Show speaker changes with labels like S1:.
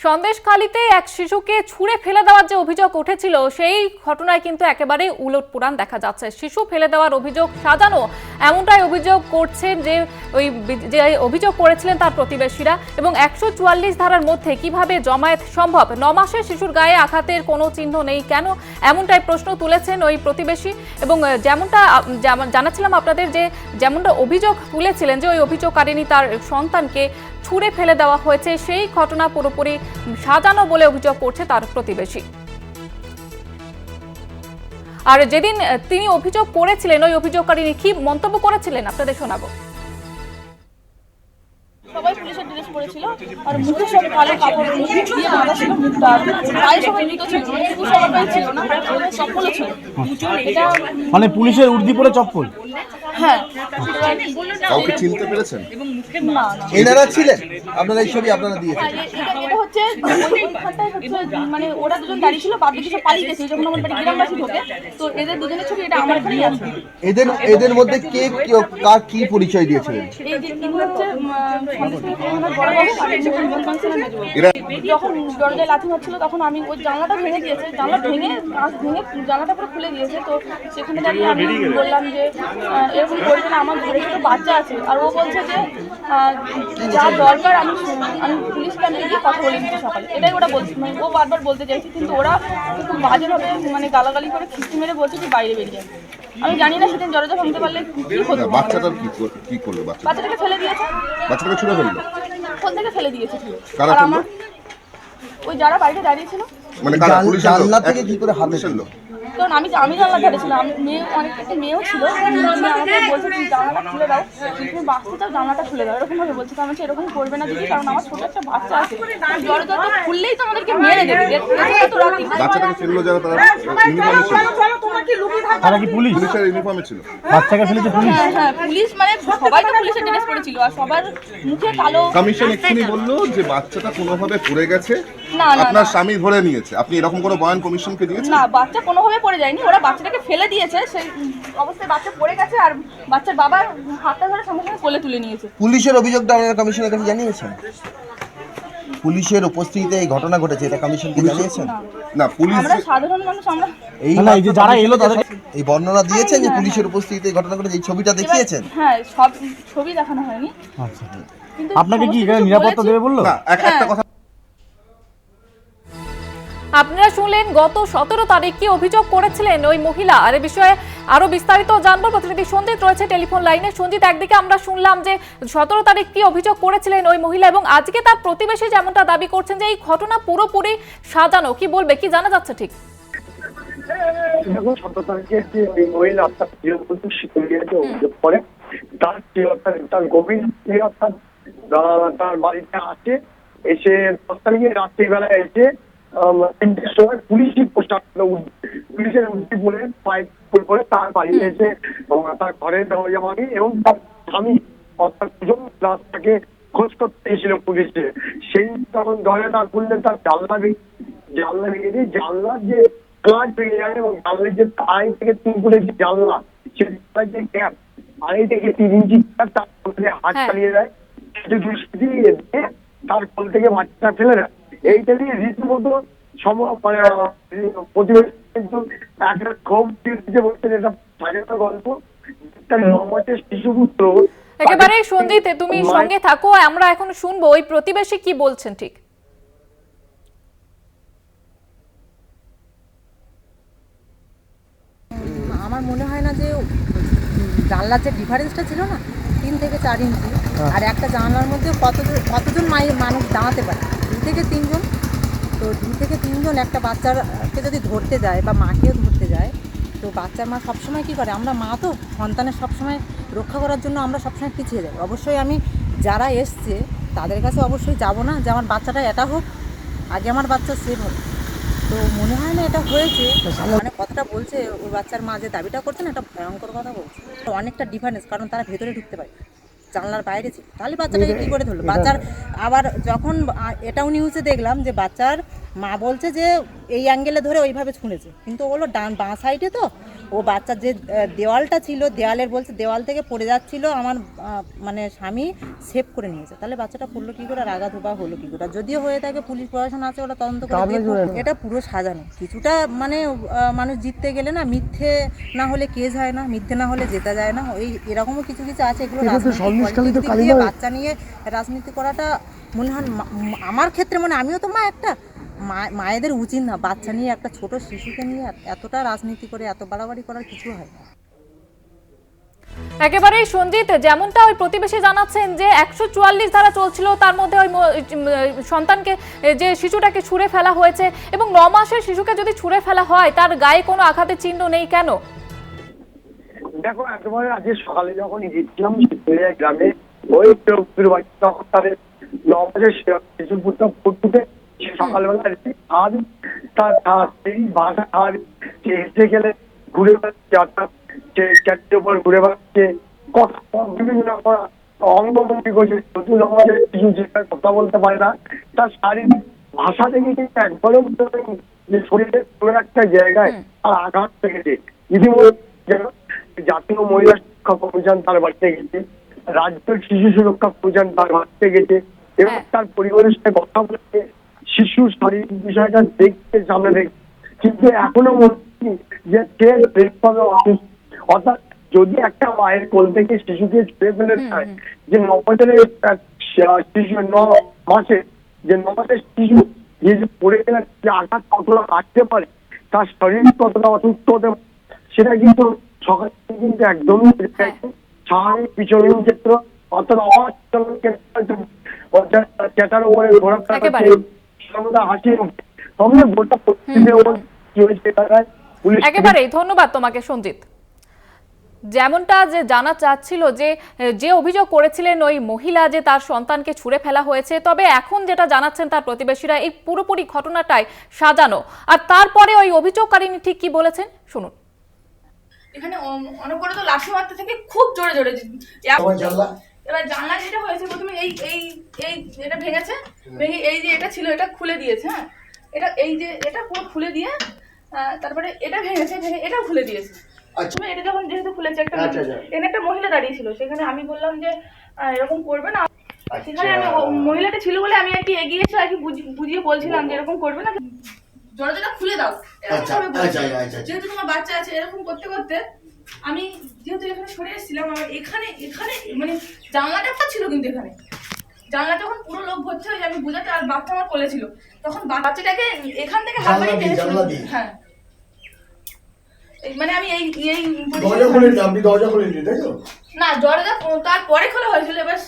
S1: সন্দেশখালীতে এক শিশুকে ছুঁড়ে ফেলে দেওয়ার যে অভিযোগ উঠেছিল সেই ঘটনায় কিন্তু একেবারে উলটপুরাণ দেখা যাচ্ছে। শিশু ফেলে দেওয়ার অভিযোগ সাজানো, এমনটাই অভিযোগ করছেন যে অভিযোগ করেছিলেন তার প্রতিবেশীরা। এবং 144 ধারার মধ্যে কিভাবে জমায়েত সম্ভব? 9 মাসের শিশুর গায়ে আঘাতের কোনো চিহ্ন নেই কেন? এমনটাই প্রশ্ন তুলেছেন ওই প্রতিবেশী। এবং যেমনটা জানাচ্ছিলাম আপনাদের, যে যেমনটা অভিযোগ তুলেছিলেন যে ওই অভিযোগকারিনী তার সন্তানকে ছুঁড়ে ফেলে দেওয়া হয়েছে, সেই ঘটনা পুরোপুরি সাজানো বলে অভিযোগ করছে তার প্রতিবেশী। আর যেদিন তিনি অভিযোগ করেছিলেন, ওই অভিযোগকারিনী কি মন্তব্য করেছিলেন আপনাদের শোনাবো।
S2: সবাই পুলিশের ড্রেস পরেছিল আর মুখে সব কালো কাপড় দিয়ে বাঁধা ছিল, মুখটা গায়ে সবাই জুতো ছিল, শুধু সবাই ছিল না, চপ্পলও ছিল। এটা
S3: মানে পুলিশের উর্দি পরে চপ্পল।
S2: হ্যাঁ,
S4: কাউকে চিনতে পেরেছেন?
S2: না
S4: এনারা ছিলেন? আপনারা এই ছবি আপনারা দিয়েছেন?
S2: এটা হচ্ছে ওইখানটায় হচ্ছে মানে ওরা দুজন দাঁড়িয়ে ছিল, বাদ বাকি সব পালিয়ে গেছে যখন আমার বাড়ি গ্রামবাসী ঢোকে, তো এদের দুজনের ছবি এটা আমার এখানেই আছে।
S4: এদের মধ্যে কে কার কি পরিচয় দিয়েছিলেন?
S2: এই যে ইনি হচ্ছে সন্দেশখালী বড় বাবু আর এই যে ফাংশনের মেজবাবু। যখন দরজায় লাথি মারছিল তখন আমি ওই জানলাটা ভেঙে দিয়েছে, জানলা ভেঙে কাঁচ ভেঙে জানলাটা পুরো খুলে দিয়েছে। তো সেখানে দাঁড়িয়ে আমি বললাম যে এরকম করবে না, আমার ঘরে ছোটো বাচ্চা আছে। আর ও বলছে যে যা দরকার আমি পুলিশ ক্যাম্পে গিয়ে কথা বলে দিচ্ছি সকালে, এটাই ওরা বলছে। মানে ও বারবার বলতে চাইছে, কিন্তু ওরা খুব বাজেভাবে মানে গালাগালি করে খিস্তি মেরে বলছে যে বাইরে বেরিয়ে যাবে। আমি জানি না সেদিন দরজা ভাঙতে পারলে কি হতো।
S4: বাচ্চাটার কি করলো?
S2: বাচ্চাটাকে ফেলে দিয়েছে,
S4: বাচ্চাটাকে ছুঁড়ে ফেললো?
S2: কোন থেকে ফেলে দিয়েছে?
S4: কারা
S2: আর
S4: ফেললো?
S2: আমার ওই যারা বাইরে দাঁড়িয়ে ছিল।
S4: মানে কারা? পুলিশ জানলা থেকে কি করে হাতে ফেললো?
S2: কারণ আমি জানলা ধারে ছিলাম, আমি মেয়ে একটা মেয়েও ছিল, আমাকে বলছে তুমি জানলাটা খুলে দাও, তুমি বাঁচতে চাও জানলাটা খুলে দাও, এরকম ভাবে বলছে। তো আমি এরকম করবে না দিদি, কারণ আমার ছোট একটা বাচ্চা আছে, জ্বরে তো খুললেই তো আমাদেরকে মেরে দেবে।
S4: বাচ্চাটাকে ফেললো যারা, তারা ইউনিফর্মে ছিল?
S3: তারা কি পুলিশ?
S4: পুলিশের ইউনিফর্মে ছিল?
S3: বাচ্চাকে ফেলেছে পুলিশ?
S2: হ্যাঁ, পুলিশ মানে সবাই তো পুলিশের ড্রেস পরেছিল আর সবার মুখে কালো।
S4: কমিশন এক্ষুনি বললো যে বাচ্চাটা কোনোভাবে পড়ে গেছে,
S2: না
S4: আপনার স্বামী ধরে নিয়েছে। আপনি এরকম কোনো বয়ান কমিশনকে দিয়েছেন?
S2: না, বাচ্চা কোনোভাবে পড়ে যায়নি, ওরা বাচ্চাটাকে ফেলে দিয়েছে, সেই অবস্থায় বাচ্চা পড়ে গেছে আর বাচ্চার বাবা হাতটা ধরে সঙ্গে সঙ্গে কোলে তুলে নিয়েছে।
S5: পুলিশের অভিযোগটা আপনারা কমিশনের কাছে জানিয়েছেন? পুলিশের উপস্থিতিতে এই ঘটনা ঘটেছে, এটা কমিশনকে জানিয়েছেন?
S4: না, পুলিশ
S2: আমরা সাধারণ মানুষ, আমরা
S5: এই
S3: যে যারা এলো তাদের
S5: এই বর্ণনা দিয়েছেন যে পুলিশের উপস্থিতিতে এই ঘটনা ঘটেছে, এই ছবিটা দেখিয়েছেন?
S2: হ্যাঁ, সব ছবি দেখানো হয়নি।
S3: আচ্ছা,
S2: কিন্তু
S3: আপনাকে কি এখানে নিরাপত্তা দেবে বললো?
S4: না, একটা কথা
S1: আপনারা শুনলেন গত 17 তারিখ কি অভিযোগ করেছিলেন ওই মহিলা। আর এই বিষয়ে আরো বিস্তারিত জানবো, প্রতিনিধি সঞ্জিত রয়েছে টেলিফোন লাইনে। সঞ্জিত, একদিকে আমরা শুনলাম যে 17 তারিখ কি অভিযোগ করেছিলেন ওই মহিলা, এবং আজকে তার প্রতিবেশী যেমনটা দাবি করছেন যে এই ঘটনা পুরোপুরি সাজানো। কি বলবে, কি জানা যাচ্ছে ঠিক?
S6: দেখুন, 17 তারিখে যে মহিলা তার গৃহবধূ শিক্ষিকাকে অভিযোগ করে, তার গভীর অর্থাৎ তার বাড়িতে আসে, এসে 10 তারিখে রাত্রিবেলায় এসে 3টের সময় পুলিশের পোশাক পুলিশের উদ্যোগ বলে পাইপ করে তার বাড়িতে এসে তার ঘরের দরজা ভাঙে এবং তার স্বামী অর্থাৎ দুজন রাস্তাকে খোঁজ করতে এসেছিল পুলিশে। সেই তখন দরজা খুললে তার জানলা ভেঙে দিয়ে জানলার যে কাঁচ ভেঙে যায় এবং জানলার যে 2.5 থেকে 3 ফুটের যে জানলা, সেই যে গ্যাপ 2.5 থেকে 3 ইঞ্চি তার মধ্যে হাত চালিয়ে দেয়, সেটা দুষ্কৃতী দিয়ে তার কোল থেকে বাচ্চা ফেলে দেয়। এইটা নিয়ে রীতিমতো প্রতিবেশী কিন্তু একটা ক্ষোভ বলছেন এটা সাজানো গল্প। একটা 9 মাসের শিশুপুত্র
S1: একেবারে সঞ্জিত, তুমি সঙ্গে থাকো, আমরা এখন শুনবো ওই প্রতিবেশী কি বলছেন ঠিক।
S7: আমার মনে হয় না যে জানলার যে ডিফারেন্সটা ছিল না 3 থেকে 4 ইঞ্চি, আর একটা জানলার মধ্যে কতজন মানুষ দাঁড়াতে পারে? 2 থেকে 3 জন। তো 2 থেকে 3 জন একটা বাচ্চাকে যদি ধরতে যায় বা মাকেও ধরতে যায়, তো বাচ্চার মা সবসময় কী করে? আমরা মা তো সন্তানের সবসময় রক্ষা করার জন্য আমরা সবসময় পিছিয়ে যাই। অবশ্যই আমি যারা এসছে তাদের কাছে অবশ্যই যাব না যে আমার বাচ্চাটা এটা হোক, আগে আমার বাচ্চা সেভ হোক। তো মনে হয় না এটা হয়েছে। মানে কথাটা বলছে ওই বাচ্চার মা যে দাবিটা করছে না, এটা ভয়ঙ্কর কথা বলছে। অনেকটা ডিফারেন্স, কারণ তারা ভেতরে ঢুকতে পারে, জানলার বাইরে ছিল, তাহলে বাচ্চাটাকে কী করে ধরলো? বাচ্চার আবার যখন এটাও নিউজে দেখলাম যে বাচ্চার মা বলছে যে এই অ্যাঙ্গেলে ধরে ওইভাবে ছুঁড়েছে, কিন্তু ওগুলো বাঁ সাইডে তো ও বাচ্চার যে দেওয়ালটা ছিল দেওয়ালের বলছে দেওয়াল থেকে পড়ে যাচ্ছিল, আমার মানে স্বামী সেভ করে নিয়েছে। তাহলে বাচ্চাটা পড়লো কী করে আর আঘাত বা হলো কী করে? যদিও হয়ে থাকে পুলিশ প্রশাসন আছে, ওরা তদন্ত করে দেখবে। এটা পুরো সাজানো কিছুটা, মানে মানুষ জিততে গেলে না মিথ্যে না হলে কেস হয় না, মিথ্যে না হলে জেতা যায় না, ওই এরকমও কিছু কিছু আছে। এগুলো বাচ্চা নিয়ে রাজনীতি করাটা মনে হয় আমার ক্ষেত্রে, মানে আমিও তো মা, একটা মায়েদের উচিত না বাচ্চা নিয়ে, একটা ছোট শিশুকে নিয়ে এতটা রাজনীতি করে এত বাড়াবাড়ি করার কিছু হয় না।
S1: একেবারেই সঞ্জিত, যেমনটা ওই প্রতিবেশী জানাচ্ছেন যে 144 ধারা চলছিল, তার মধ্যে ওই সন্তানকে, যে শিশুটাকে ছুঁড়ে ফেলা হয়েছে, এবং 9 মাসের শিশুকে যদি ছুঁড়ে ফেলা হয় তার গায়ে কোনো আঘাতের চিহ্ন নেই কেন?
S6: দেখো, একেবারে আজকে সকালে যখন গিয়েছিলাম গ্রামে, ওই তখন তাদের 9 মাসের শিশু পুত্র ফুটফুটে সকালবেলা আর তার বাসা আর এসে গেলে ঘুরে বেড়াচ্ছে, অর্থাৎ ক্যাটের উপর ঘুরে বেড়াচ্ছে, বিভিন্ন অঙ্গভঙ্গি করছে। নতুন আমাদের শিশু যেটা কথা বলতে পারে না, তার শারীরিক ভাষা থেকে কিন্তু একবারও যে শরীরের কোনো একটা জায়গায় আর আঘাত লেগেছে। ইতিমধ্যে জাতীয় মহিলা সুরক্ষা কমিশন তার বাড়িতে গেছে, রাজ্য শিশু সুরক্ষা কমিশন তার বাড়িতে গেছে, এবং তার পরিবারের সাথে কথা বলেছে, শিশুর শারীরিক বিষয়টা দেখতে সামনে দেখছে, কিন্তু এখনো মনে যে অসুস্থ। অর্থাৎ যদি একটা মায়ের কোল থেকে শিশুকে ছুঁড়ে ফেলে দেয়, যে 9 বছরের শিশু, 9 মাসের যে 9 মাসের শিশু যে পড়ে গেলে যে আঘাত কতটা আসতে পারে, তার শরীর কতটা অসুস্থ হতে পারে, সেটা কিন্তু সকাল থেকে কিন্তু একদমই স্বাভাবিক বিচরণ ক্ষেত্র, অর্থাৎ অচলন ক্ষেত্র, চেটার উপরে ঘোরাফেরা করছে, সর্বদা হাসি সঙ্গে গোটা পরিস্থিতির উপর কি হয়েছে তারাই পুলিশ।
S1: একেবারেই ধন্যবাদ তোমাকে সঞ্জিত। যেমনটা যে জানা যাচ্ছিল যে অভিযোগ করেছিলেন ওই মহিলা, যে তার সন্তানকে ছুঁড়ে ফেলা হয়েছে, তবে এখন যেটা জানাচ্ছেন তার প্রতিবেশীরা, এই পুরোপুরি ঘটনাটাই সাজানো। আর তারপরে ওই অভিযোগকারিনী ঠিক কি বলেছেন শুনুন।
S2: এখানে অনবরত লাঠি মারতে থেকে খুব জোরে জোরে। এবার জানলা যেটা হয়েছে, প্রথমে এই এই এই এটা ভেঙেছে, ভেঙে এই যে এটা ছিল এটা খুলে দিয়েছে। হ্যাঁ, এটা এই যে এটা পুরো খুলে দিয়ে তারপরে এটা ভেঙেছে, ভেঙে এটাও খুলে দিয়েছে। তুমি এটা যখন যেহেতু খুলেছে, একটা এখানে একটা মহিলা দাঁড়িয়ে ছিল, সেখানে আমি বললাম যে এরকম করবে না। সেখানে আমি মহিলাটা ছিল বলে আমি আর কি এগিয়ে এসে আর কি বুঝিয়ে বলছিলাম যে এরকম করবে না, দরজাটা খুলে দাও, যেহেতু তোমার বাচ্চা আছে। এরকম করতে করতে আমি যেহেতু এখানে সরে এসেছিলাম, আমার এখানে এখানে মানে জানলাটা একটা ছিল, কিন্তু এখানে জানলা যখন পুরো লোক ভর্তি হয়ে যায়, আমি বুঝাতে, আর বাচ্চা আমার কোলে ছিল, তখন বাচ্চাটাকে এখান থেকে হাত বাড়িয়ে টেনেছিলাম। হ্যাঁ, মানে আমি এই দরজা খুলে দিই, তাই তো? না, দরজা তারপরে খোলা হয়েছিল। এবার